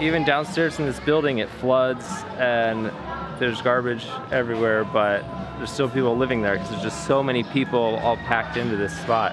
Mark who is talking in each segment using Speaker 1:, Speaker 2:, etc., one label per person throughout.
Speaker 1: Even downstairs in this building it floods and there's garbage everywhere, but there's still people living there because there's just so many people all packed into this spot.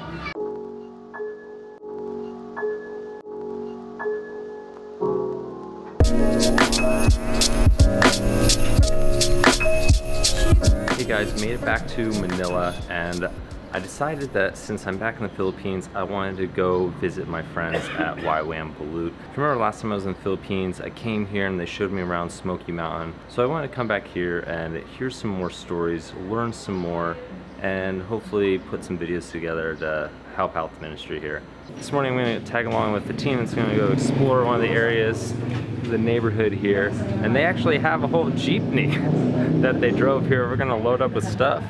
Speaker 1: Hey guys, made it back to Manila, and I decided that since I'm back in the Philippines, I wanted to go visit my friends at YWAM Showed. Remember last time I was in the Philippines, I came here and they showed me around Smoky Mountain. So I wanted to come back here and hear some more stories, learn some more, and hopefully put some videos together to help out the ministry here. This morning I'm going to tag along with the team that's going to go explore one of the areas, the neighborhood here, and they actually have a whole jeepney that they drove here. We're going to load up with stuff.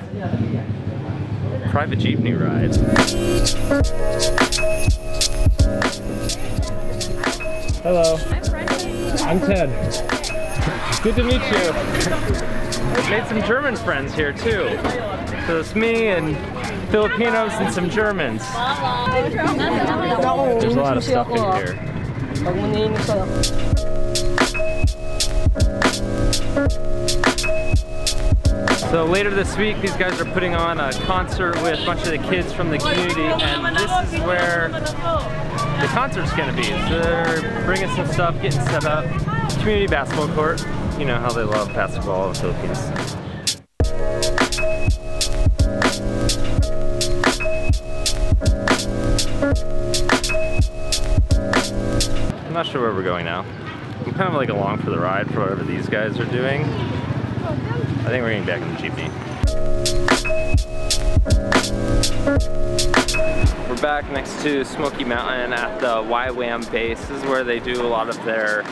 Speaker 1: Private jeepney ride. Hello. I'm Ted. Good to meet you. I've made some German friends here too. So it's me and Filipinos and some Germans. There's a lot of stuff in here. So later this week, these guys are putting on a concert with a bunch of the kids from the community, and this is where the concert's gonna be. So they're bringing some stuff, getting set up. Community basketball court. You know how they love basketball in the Philippines. I'm not sure where we're going now. I'm kind of like along for the ride for whatever these guys are doing. I think we're getting back in the jeepney. We're back next to Smoky Mountain at the YWAM base. This is where they do a lot of their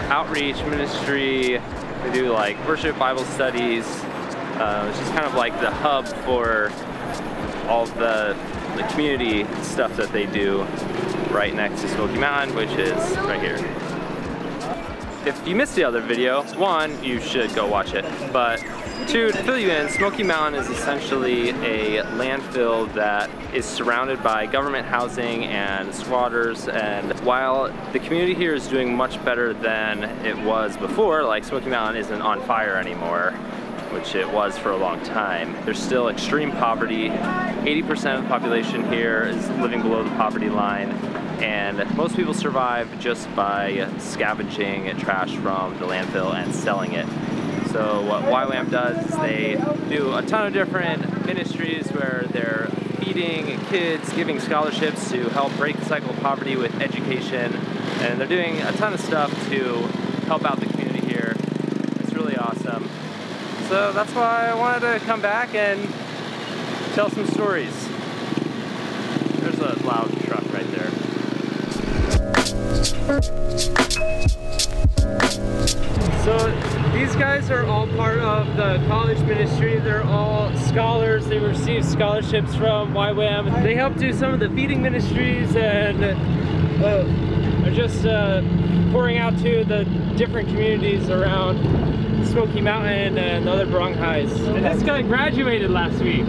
Speaker 1: outreach ministry. They do like worship Bible studies. It's just kind of like the hub for all the community stuff that they do right next to Smoky Mountain, which is right here. If you missed the other video, one, you should go watch it, but two, to fill you in, Smoky Mountain is essentially a landfill that is surrounded by government housing and squatters, and while the community here is doing much better than it was before, like Smoky Mountain isn't on fire anymore, which it was for a long time, there's still extreme poverty. 80% of the population here is living below the poverty line, and most people survive just by scavenging trash from the landfill and selling it. So what YWAM does is they do a ton of different ministries where they're feeding kids, giving scholarships to help break the cycle of poverty with education, and they're doing a ton of stuff to help out the community here. It's really awesome. So that's why I wanted to come back and tell some stories. There's a loud truck right there. So these guys are all part of the college ministry. They're all scholars. They receive scholarships from YWAM. They help do some of the feeding ministries and are just pouring out to the different communities around Smoky Mountain and other barangays. And this guy graduated last week.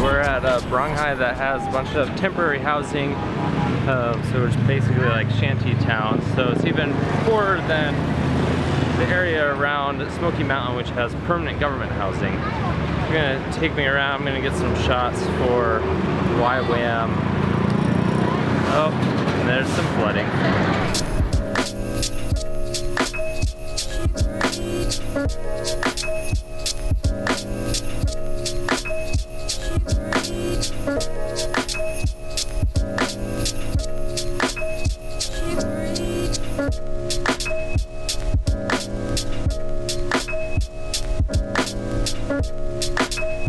Speaker 1: We're at a barangay that has a bunch of temporary housing, so it's basically like shanty towns. So it's even poorer than the area around Smoky Mountain, which has permanent government housing. You're gonna take me around. I'm gonna get some shots for YWAM. Oh, and there's some flooding.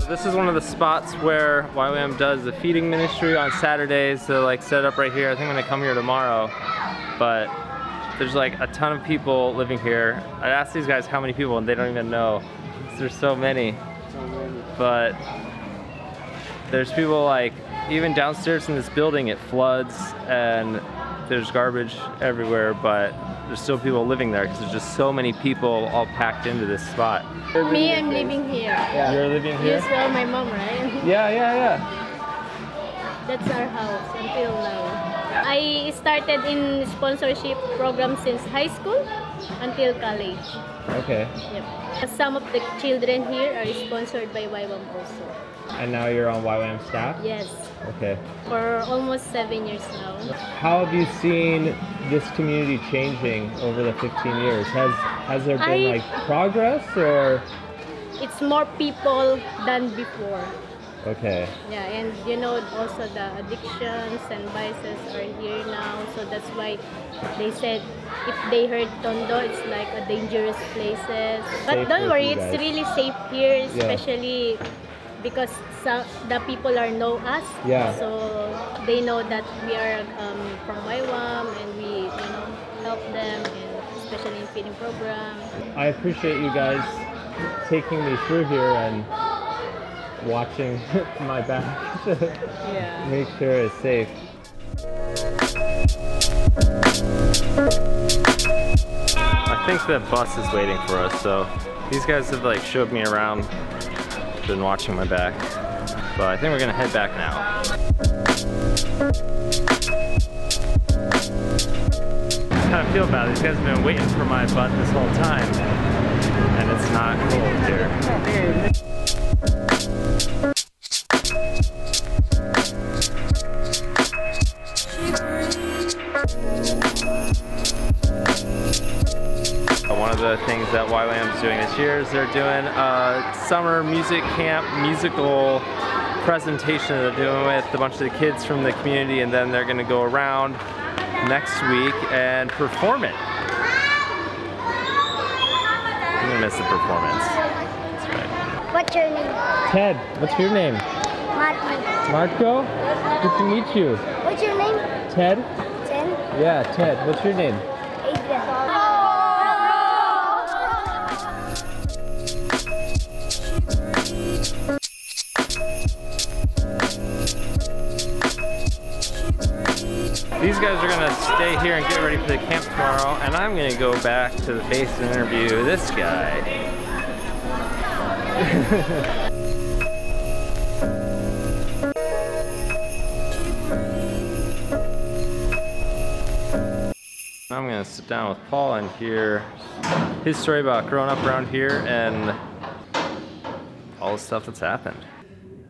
Speaker 1: This is one of the spots where YWAM does the feeding ministry on Saturdays. So like set up right here. I think I'm gonna come here tomorrow, but there's like a ton of people living here. I asked these guys how many people and they don't even know. There's so many. But there's people like, even downstairs in this building it floods and there's garbage everywhere, but there's still people living there because there's just so many people all packed into this spot.
Speaker 2: Me, I'm living here.
Speaker 1: Yeah. You're living here?
Speaker 2: You saw my mom, right?
Speaker 1: Yeah.
Speaker 2: That's our house until now. I started in sponsorship program since high school until college.
Speaker 1: Okay.
Speaker 2: Yep. Some of the children here are sponsored by YWAM also.
Speaker 1: And now you're on YWAM staff?
Speaker 2: Yes.
Speaker 1: Okay.
Speaker 2: For almost 7 years now.
Speaker 1: How have you seen this community changing over the 15 years? Has there been like progress, or?
Speaker 2: It's more people than before.
Speaker 1: Okay.
Speaker 2: Yeah, and you know also the addictions and vices are here now, so that's why they said if they heard Tondo, it's like a dangerous places. But
Speaker 1: Safe
Speaker 2: don't worry,
Speaker 1: you
Speaker 2: it's
Speaker 1: guys.
Speaker 2: really safe here, especially because the people are know us.
Speaker 1: Yeah.
Speaker 2: So they know that we are from YWAM and we help them, and especially in feeding program.
Speaker 1: I appreciate you guys taking me through here and watching my back to make sure it's safe. I think the bus is waiting for us, so these guys have like showed me around, been watching my back, but I think we're gonna head back now. I kind of feel bad. These guys have been waiting for my butt this whole time, and it's not cold here. One of the things that YWAM is doing this year is they're doing a summer music camp musical presentation they're doing with a bunch of the kids from the community, and then they're going to go around next week and perform it. I'm going to miss the performance. That's right.
Speaker 3: What's your name?
Speaker 1: Ted, what's your name?
Speaker 3: Marco.
Speaker 1: Marco? Good to meet you.
Speaker 3: What's your name?
Speaker 1: Ted?
Speaker 3: Jen.
Speaker 1: Yeah, Ted. What's your name?
Speaker 3: Adrian.
Speaker 1: These guys are gonna stay here and get ready for the camp tomorrow, and I'm gonna go back to the base and interview this guy. I'm gonna sit down with Paul and hear his story about growing up around here and all the stuff that's happened.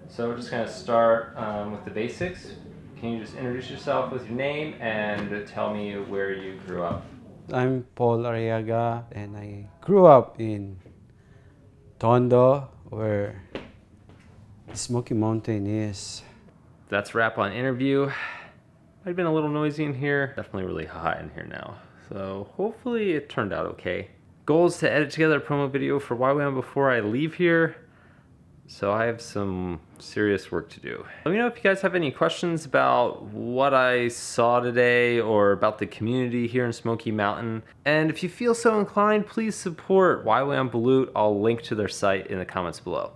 Speaker 1: So we're just gonna start with the basics. Can you just introduce yourself with your name and tell me where you grew up?
Speaker 4: I'm Paul Arriaga, and I grew up in Tondo, where the Smoky Mountain is.
Speaker 1: That's a wrap on interview. Might have been a little noisy in here. Definitely really hot in here now. So hopefully it turned out okay. Goal is to edit together a promo video for YWAM before I leave here. So I have some serious work to do. Let me know if you guys have any questions about what I saw today or about the community here in Smoky Mountain. And if you feel so inclined, please support YWAM Balut. I'll link to their site in the comments below.